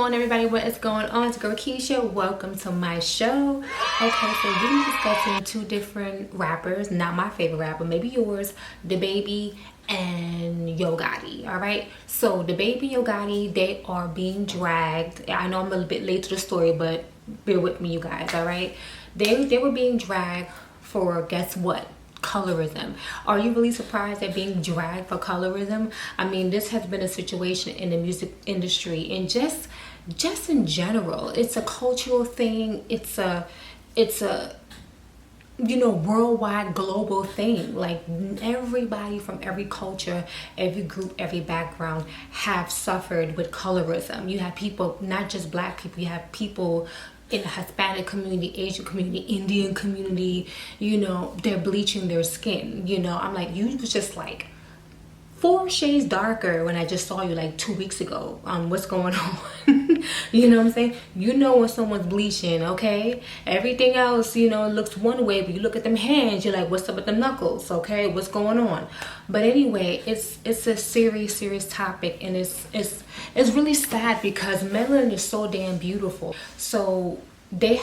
on, everybody? What is going on? It's girl Keisha. Welcome to my show. Okay, so we're discussing two different rappers, not my favorite rapper, maybe yours, Dababy and Yo Gotti. All right, so Dababy and Yo Gotti, they are being dragged. I know I'm a little bit late to the story, but bear with me, you guys. All right, they were being dragged for, guess what? Colorism. Are you really surprised at being dragged for colorism? I mean, this has been a situation in the music industry and just in general. It's a cultural thing. It's a worldwide, global thing. Like, everybody from every culture, every group, every background have suffered with colorism. You have people, not just black people, you have people in the Hispanic community, Asian community, Indian community, they're bleaching their skin. I'm like, you was just like 4 shades darker when I just saw you like 2 weeks ago. What's going on? You know what I'm saying? When someone's bleaching, okay? Everything else, looks one way, but you look at them hands, you're like, what's up with them knuckles? Okay, what's going on? But anyway, it's a serious topic, and it's really sad because melanin is so damn beautiful. So they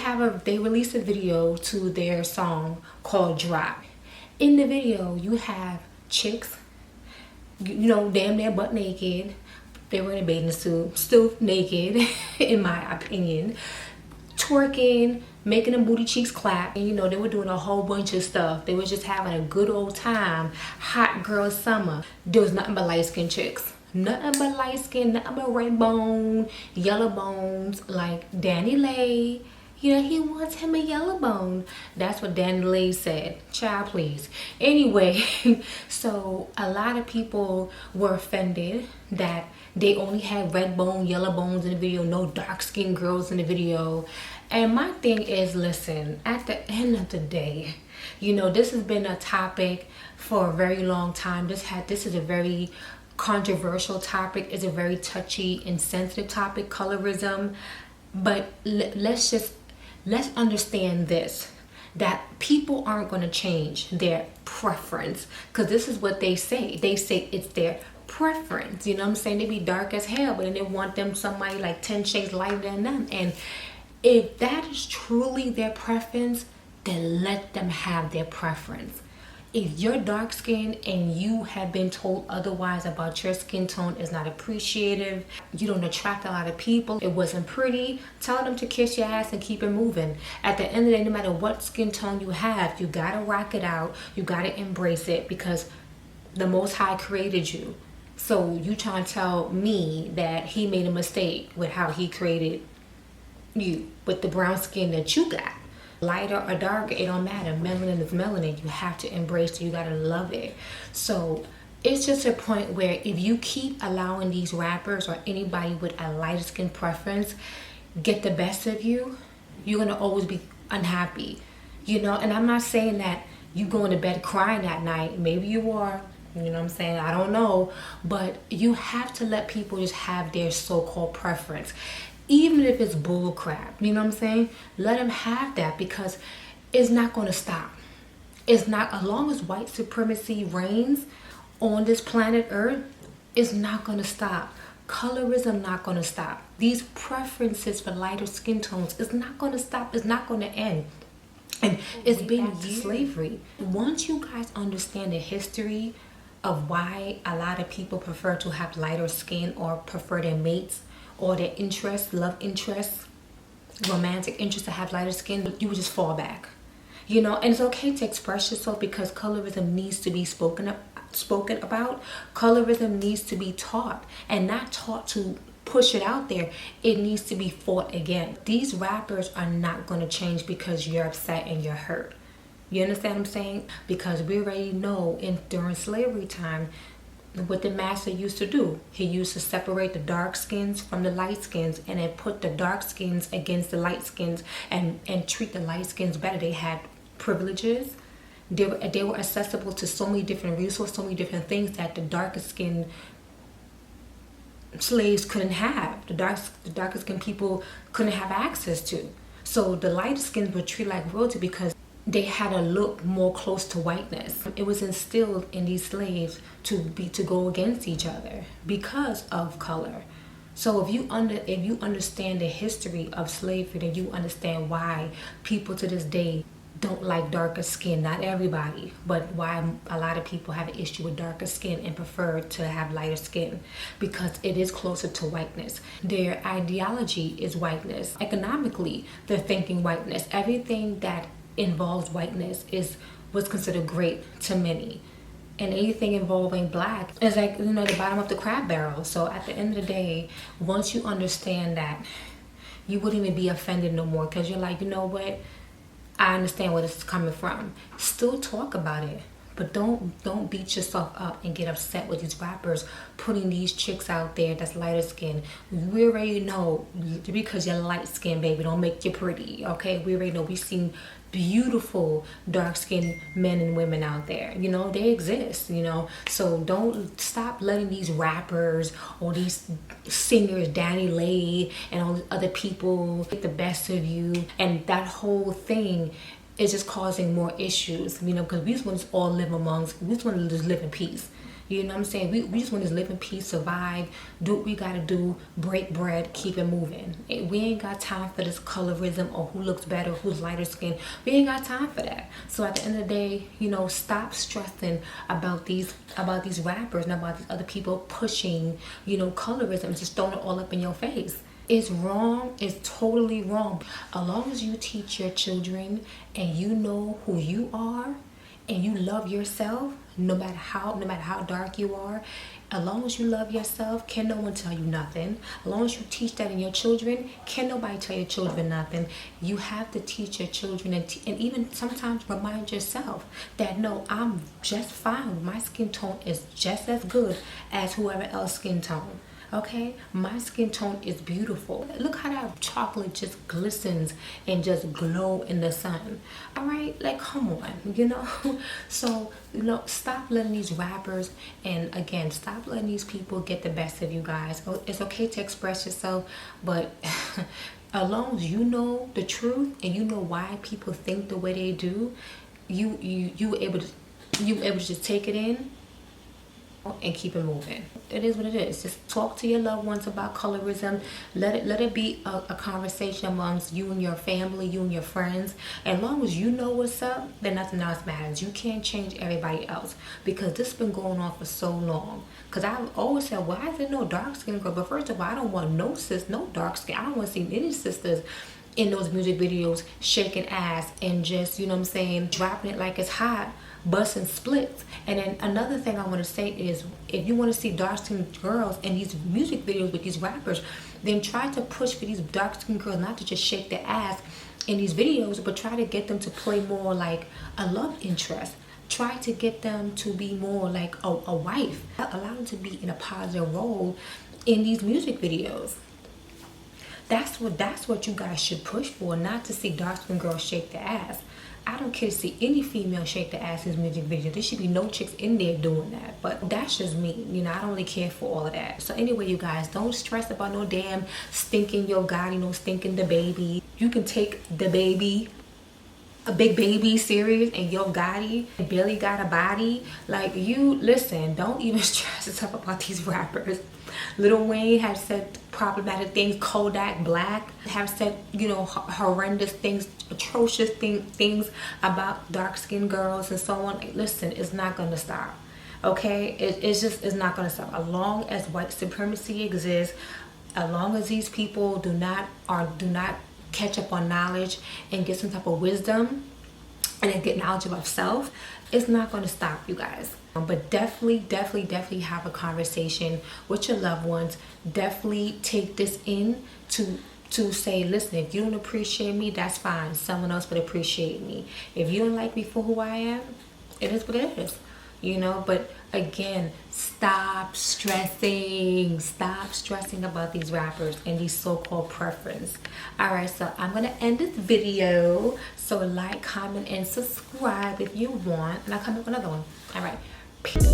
released a video to their song called Drop. In the video, you have chicks, damn near butt naked. They were in a bathing suit, still naked, in my opinion, twerking, making them booty cheeks clap. And they were doing a whole bunch of stuff. They was just having a good old time. Hot girl summer. There was nothing but light-skinned chicks. Nothing but light skin, nothing but red bone, yellow bones, like Danny Lay. He wants him a yellow bone. That's what Danny Lay said. Child, please. Anyway, so a lot of people were offended that they only had red bone, yellow bones in the video, no dark-skinned girls in the video. And my thing is, listen, at the end of the day, this has been a topic for a very long time. This is a very controversial topic. It's a very touchy and sensitive topic, colorism. But let's understand this, that people aren't going to change their preference, because this is what they say. They say it's their preference. You know what I'm saying? They be dark as hell, but then they want them somebody like 10 shades lighter than them. And if that is truly their preference, then let them have their preference. If you're dark skinned and you have been told otherwise about your skin tone is not appreciative, you don't attract a lot of people, it wasn't pretty, tell them to kiss your ass and keep it moving. At the end of the day, no matter what skin tone you have, you gotta rock it out, you gotta embrace it, because the Most High created you. So you trying to tell me that he made a mistake with how he created you with the brown skin that you got? Lighter or darker, it don't matter. Melanin is melanin. You have to embrace it. You gotta love it. So it's just a point where if you keep allowing these rappers or anybody with a lighter skin preference get the best of you, you're gonna always be unhappy. And I'm not saying that you going to bed crying that night. Maybe you are. You know what I'm saying? I don't know. But you have to let people just have their so-called preference. Even if it's bull crap, you know what I'm saying? Let them have that, because it's not going to stop. It's not, as long as white supremacy reigns on this planet Earth, it's not going to stop. Colorism not going to stop. These preferences for lighter skin tones is not going to stop. It's not going to end. And it's been slavery. Once you guys understand the history of why a lot of people prefer to have lighter skin or prefer their mates or their interests, love interests, romantic interests to have lighter skin, you would just fall back. And it's okay to express yourself, because colorism needs to be spoken about. Colorism needs to be taught, and not taught to push it out there. It needs to be fought again. These rappers are not going to change because you're upset and you're hurt. You understand what I'm saying? Because we already know during slavery time, what the master used to do. He used to separate the dark skins from the light skins, and then put the dark skins against the light skins and treat the light skins better. They had privileges. They were accessible to so many different resources, so many different things that the darker skinned slaves couldn't have. The darker skinned people couldn't have access to. So the lighter skins were treated like royalty because they had a look more close to whiteness. It was instilled in these slaves to go against each other because of color. So if you understand the history of slavery, then you understand why people to this day don't like darker skin. Not everybody, but why a lot of people have an issue with darker skin and prefer to have lighter skin, because it is closer to whiteness. Their ideology is whiteness. Economically, they're thinking whiteness. Everything that involves whiteness was considered great to many. And anything involving black is like, you know, the bottom of the crab barrel. So at the end of the day, once you understand that, you wouldn't even be offended no more, because you're like, you know what, I understand where this is coming from. Still talk about it, but don't beat yourself up and get upset with these rappers putting these chicks out there that's lighter skin. We already know, because you're light skin, baby, don't make you pretty, okay? We already know. We've seen beautiful dark skinned men and women out there, you know, they exist, you know. So don't stop letting these rappers or these singers, Danny Lay and all these other people, get the best of you. And that whole thing is just causing more issues, you know, because we just want to all live amongst, we just want to just live in peace. You know what I'm saying? We just want to live in peace, survive, do what we got to do, break bread, keep it moving. We ain't got time for this colorism or who looks better, who's lighter skin. We ain't got time for that. So at the end of the day, you know, stop stressing about these rappers and about these other people pushing, you know, colorism, just throwing it all up in your face. It's wrong. It's totally wrong. As long as you teach your children and you know who you are and you love yourself, no matter how dark you are, as long as you love yourself, can no one tell you nothing. As long as you teach that in your children, can nobody tell your children nothing. You have to teach your children and even sometimes remind yourself that no, I'm just fine. My skin tone is just as good as whoever else's skin tone. Okay, my skin tone is beautiful. Look how that chocolate just glistens and just glow in the sun. All right, like, come on, you know. So, you know, stop letting these rappers, and again, stop letting these people get the best of you guys. It's okay to express yourself, but as long as you know the truth and you know why people think the way they do, you able to just take it in and keep it moving. It is what it is. Just talk to your loved ones about colorism. Let it be a conversation amongst you and your family, you and your friends. As long as you know what's up, then nothing else matters. You can't change everybody else, because this has been going on for so long. Because I've always said, why is there no dark skin girl? But first of all, I don't want no dark skin. I don't want to see any sisters in those music videos shaking ass and just, you know what I'm saying, dropping it like it's hot, busting splits. And then another thing I want to say is, if you want to see dark-skinned girls in these music videos with these rappers, then try to push for these dark-skinned girls not to just shake their ass in these videos, but try to get them to play more like a love interest. Try to get them to be more like a wife. Allow them to be in a positive role in these music videos. That's what you guys should push for, not to see dark-skinned girls shake their ass. I don't care to see any female shake their ass in music videos. There should be no chicks in there doing that. But that's just me. You know, I don't really care for all of that. So anyway, you guys, don't stress about no damn stinking Yo Gotti, no stinking Dababy. You can take Dababy, a big baby serious, and Yo Gotti barely got a body. Like, you listen, don't even stress yourself about these rappers. Lil Wayne has said problematic things. Kodak Black have said, you know, horrendous things, atrocious things about dark-skinned girls and so on. Listen, it's not gonna stop. Okay, it's not gonna stop. As long as white supremacy exists, as long as these people do not catch up on knowledge and get some type of wisdom and then get knowledge about self, it's not going to stop, you guys. But definitely have a conversation with your loved ones. Definitely take this in to say, listen, if you don't appreciate me, that's fine. Someone else would appreciate me. If you don't like me for who I am, it is what it is. You know, but again, stop stressing about these rappers and these so-called preference. All right, so I'm gonna end this video. So like, comment, and subscribe if you want, and I'll come up with another one. All right, peace.